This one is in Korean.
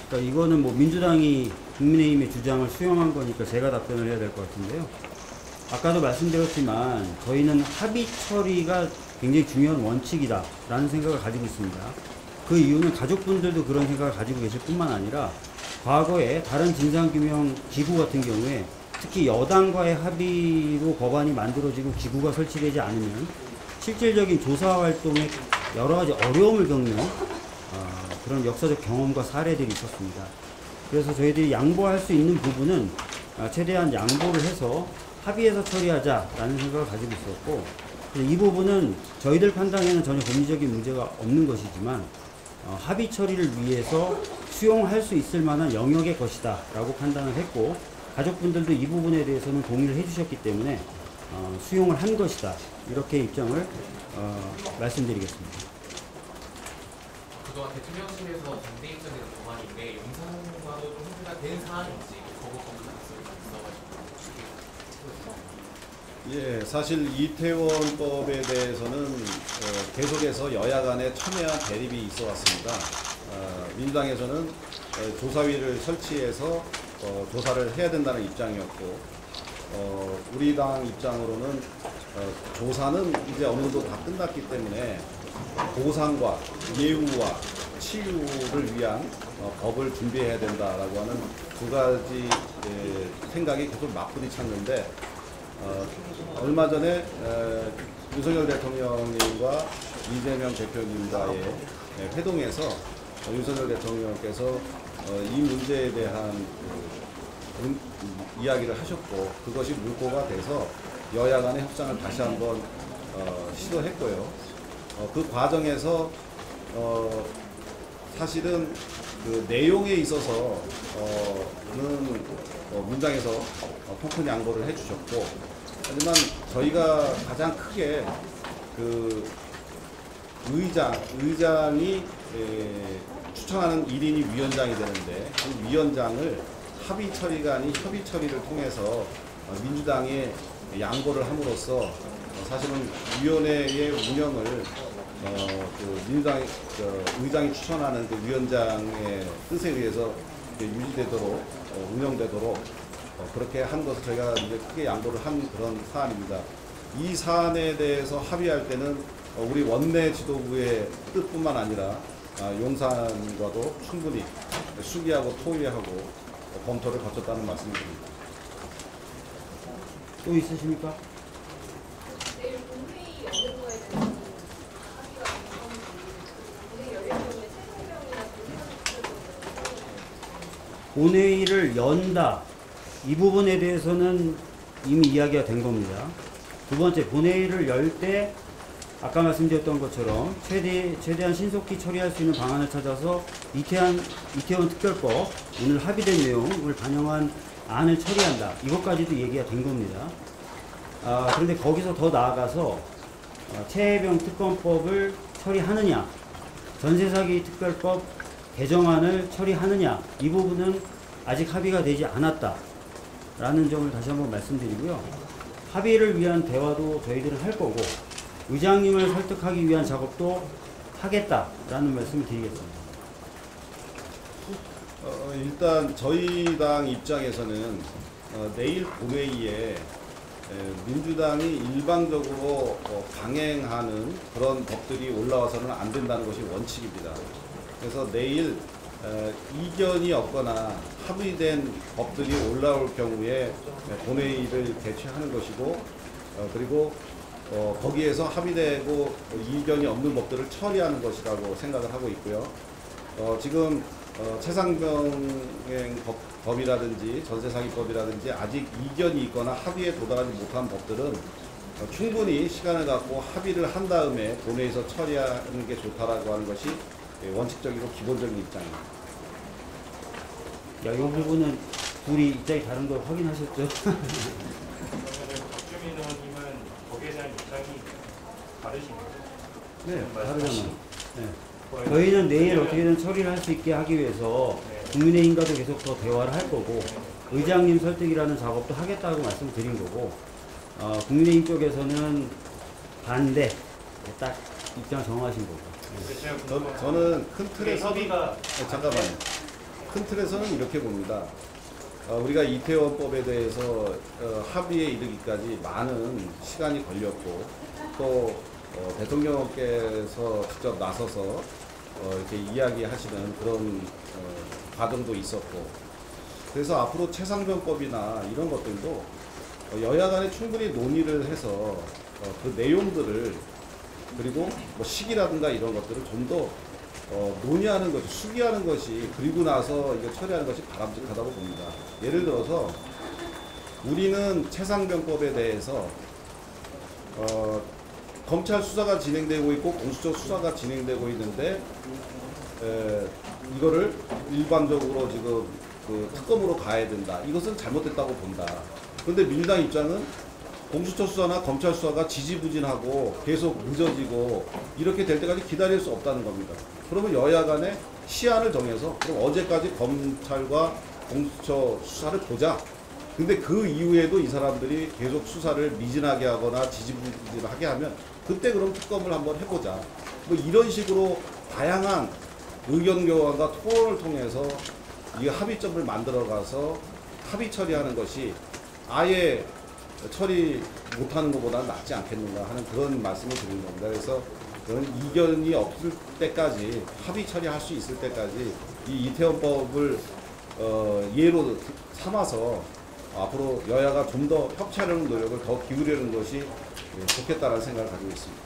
그러니까 이거는 뭐 민주당이 국민의힘의 주장을 수용한 거니까 제가 답변을 해야 될 것 같은데요. 아까도 말씀드렸지만 저희는 합의 처리가 굉장히 중요한 원칙이다라는 생각을 가지고 있습니다. 그 이유는 가족분들도 그런 생각을 가지고 계실 뿐만 아니라 과거에 다른 진상규명 기구 같은 경우에 특히 여당과의 합의로 법안이 만들어지고 기구가 설치되지 않으면 실질적인 조사 활동에 여러 가지 어려움을 겪는 그런 역사적 경험과 사례들이 있었습니다. 그래서 저희들이 양보할 수 있는 부분은 최대한 양보를 해서 합의해서 처리하자라는 생각을 가지고 있었고, 이 부분은 저희들 판단에는 전혀 법리적인 문제가 없는 것이지만 합의 처리를 위해서 수용할 수 있을 만한 영역의 것이다 라고 판단을 했고, 가족분들도 이 부분에 대해서는 동의를 해주셨기 때문에 수용을 한 것이다, 이렇게 입장을 말씀드리겠습니다. 그동안 대통령실에서 반대 입장에서 법안인데 영상과도 좀 협의가 된 사안인지 거부권도 있어가지고. 예, 사실 이태원법에 대해서는 계속해서 여야 간에 첨예한 대립이 있어 왔습니다. 민주당에서는 조사위를 설치해서 조사를 해야 된다는 입장이었고, 우리 당 입장으로는 조사는 이제 어느 정도 다 끝났기 때문에 보상과 예우와 치유를 위한 법을 준비해야 된다라고 하는 두 가지 생각이 계속 맞부딪혔는데, 얼마 전에 윤석열 대통령님과 이재명 대표님과의 회동에서 윤석열 대통령께서 이 문제에 대한 이야기를 하셨고, 그것이 물꼬가 돼서 여야 간의 협상을 다시 한번 시도했고요. 그 과정에서 사실은 그 내용에 있어서는 민주당에서 통큰 양보를 해주셨고, 하지만 저희가 가장 크게 그 의장이 추천하는 1인이 위원장이 되는데, 그 위원장을 합의 처리가 아닌 협의 처리를 통해서 민주당에 양보를 함으로써 사실은 위원회의 운영을 그 민주당 의장이 추천하는 그 위원장의 뜻에 의해서 유지되도록 운영되도록 그렇게 한 것을 저희가 이제 크게 양보를 한 그런 사안입니다. 이 사안에 대해서 합의할 때는 우리 원내 지도부의 뜻뿐만 아니라 용산과도 충분히 수기하고 토의하고 검토를 거쳤다는 말씀입니다. 또 있으십니까? 본회의를 연다, 이 부분에 대해서는 이미 이야기가 된 겁니다. 두 번째, 본회의를 열 때 아까 말씀드렸던 것처럼 최대한 신속히 처리할 수 있는 방안을 찾아서 이태원 특별법 오늘 합의된 내용을 반영한 안을 처리한다, 이것까지도 얘기가 된 겁니다. 그런데 거기서 더 나아가서 최혜병 특검법을 처리하느냐, 전세사기 특별법 개정안을 처리하느냐, 이 부분은 아직 합의가 되지 않았다라는 점을 다시 한번 말씀드리고요. 합의를 위한 대화도 저희들은 할 거고, 의장님을 설득하기 위한 작업도 하겠다라는 말씀을 드리겠습니다. 일단 저희 당 입장에서는 내일 본회의에 민주당이 일방적으로 강행하는 그런 법들이 올라와서는 안 된다는 것이 원칙입니다. 그래서 내일 이견이 없거나 합의된 법들이 올라올 경우에 본회의를 개최하는 것이고, 그리고 거기에서 합의되고 이견이 없는 법들을 처리하는 것이라고 생각을 하고 있고요. 지금 최상병행법이라든지 전세사기법이라든지 아직 이견이 있거나 합의에 도달하지 못한 법들은 충분히 시간을 갖고 합의를 한 다음에 본회의에서 처리하는 게 좋다라고 하는 것이 원칙적이고 기본적인 입장입니다. 이 부분은 둘이 입장이 다른 걸 확인하셨죠? 박주민 의원님은 거기에 대한 입장이 다르신가요? 네, 다르잖아요. 네. 저희는 내일 어떻게든 처리를 할 수 있게 하기 위해서 국민의힘과도 계속 더 대화를 할 거고, 의장님 설득이라는 작업도 하겠다고 말씀드린 거고, 국민의힘 쪽에서는 반대, 딱 입장 정하신 거고. 저는 큰 틀에서 협의가 잠깐만요. 큰 틀에서는 이렇게 봅니다. 우리가 이태원법에 대해서 합의에 이르기까지 많은 시간이 걸렸고 또 대통령께서 직접 나서서 이렇게 이야기하시는 그런 과정도 있었고, 그래서 앞으로 최상병법이나 이런 것들도 여야 간에 충분히 논의를 해서 그 내용들을, 그리고 뭐 시기라든가 이런 것들을 좀 더 논의하는 것이, 수기하는 것이, 그리고 나서 이거 처리하는 것이 바람직하다고 봅니다. 예를 들어서 우리는 최상병법에 대해서 검찰 수사가 진행되고 있고 공수처 수사가 진행되고 있는데 이거를 일반적으로 지금 그 특검으로 가야 된다. 이것은 잘못됐다고 본다. 그런데 민주당 입장은 공수처 수사나 검찰 수사가 지지부진하고 계속 늦어지고 이렇게 될 때까지 기다릴 수 없다는 겁니다. 그러면 여야 간에 시한을 정해서 그럼 어제까지 검찰과 공수처 수사를 보자. 근데 그 이후에도 이 사람들이 계속 수사를 미진하게 하거나 지지부진하게 하면 그때 그럼 특검을 한번 해보자. 뭐 이런 식으로 다양한 의견 교환과 토론을 통해서 이 합의점을 만들어가서 합의 처리하는 것이 아예 처리 못하는 것보다 낫지 않겠는가 하는 그런 말씀을 드리는 겁니다. 그래서 그런 이견이 없을 때까지, 합의 처리할 수 있을 때까지 이 이태원법을 예로 삼아서 앞으로 여야가 좀 더 협치하려는 노력을 더 기울이는 것이 좋겠다는 생각을 가지고 있습니다.